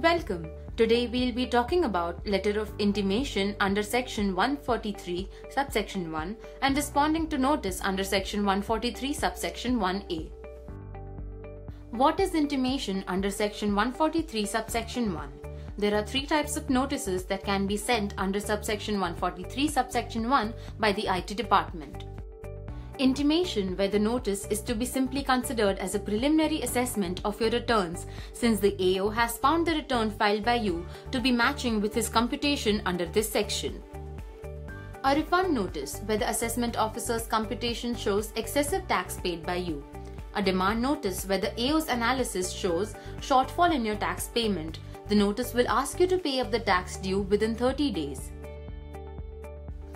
Welcome. Today we'll be talking about Letter of Intimation under Section 143 subsection 1 and responding to notice under Section 143 subsection 1a. What is intimation under Section 143 subsection 1? There are three types of notices that can be sent under subsection 143 subsection 1 by the IT department. Intimation, where the notice is to be simply considered as a preliminary assessment of your returns since the AO has found the return filed by you to be matching with his computation under this section. A refund notice, where the assessment officer's computation shows excessive tax paid by you. A demand notice, where the AO's analysis shows shortfall in your tax payment. The notice will ask you to pay up the tax due within 30 days.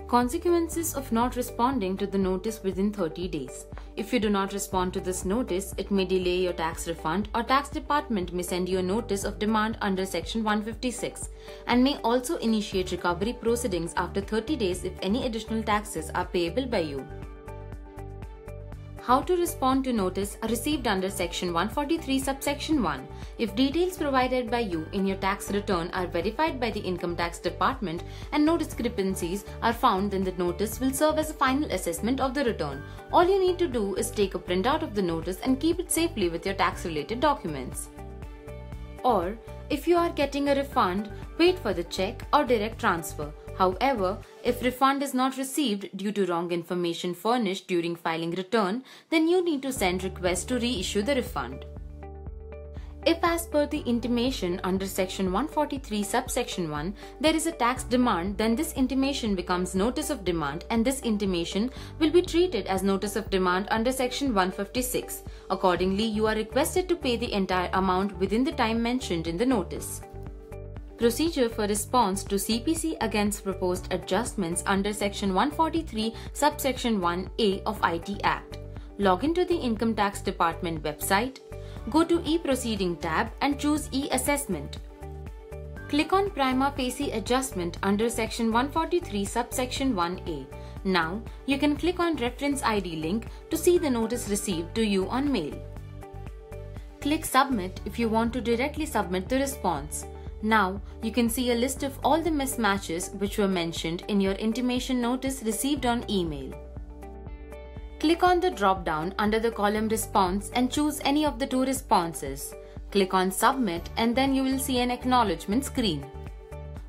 Consequences of not responding to the notice within 30 days. If you do not respond to this notice, it may delay your tax refund, or tax department may send you a notice of demand under Section 156 and may also initiate recovery proceedings after 30 days if any additional taxes are payable by you. How to respond to notice received under Section 143 subsection 1. If details provided by you in your tax return are verified by the Income Tax Department and no discrepancies are found, then the notice will serve as a final assessment of the return. All you need to do is take a printout of the notice and keep it safely with your tax-related documents. Or, if you are getting a refund, wait for the check or direct transfer. However, if refund is not received due to wrong information furnished during filing return, then you need to send request to reissue the refund. If as per the intimation under Section 143 subsection 1, there is a tax demand, then this intimation becomes notice of demand and this intimation will be treated as notice of demand under Section 156. Accordingly, you are requested to pay the entire amount within the time mentioned in the notice. Procedure for response to CPC against proposed adjustments under Section 143 subsection 1a of IT Act. Log into the Income Tax Department website. Go to E-Proceeding tab and choose E-Assessment. Click on Prima Facie Adjustment under Section 143 subsection 1a. Now, you can click on Reference ID link to see the notice received to you on mail. Click Submit if you want to directly submit the response. Now, you can see a list of all the mismatches which were mentioned in your intimation notice received on email. Click on the drop-down under the column Response and choose any of the two responses. Click on Submit and then you will see an acknowledgement screen.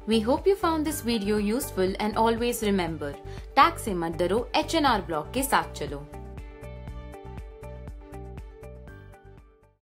We hope you found this video useful and always remember, tax se mat daro, HNR block ke saath chalo.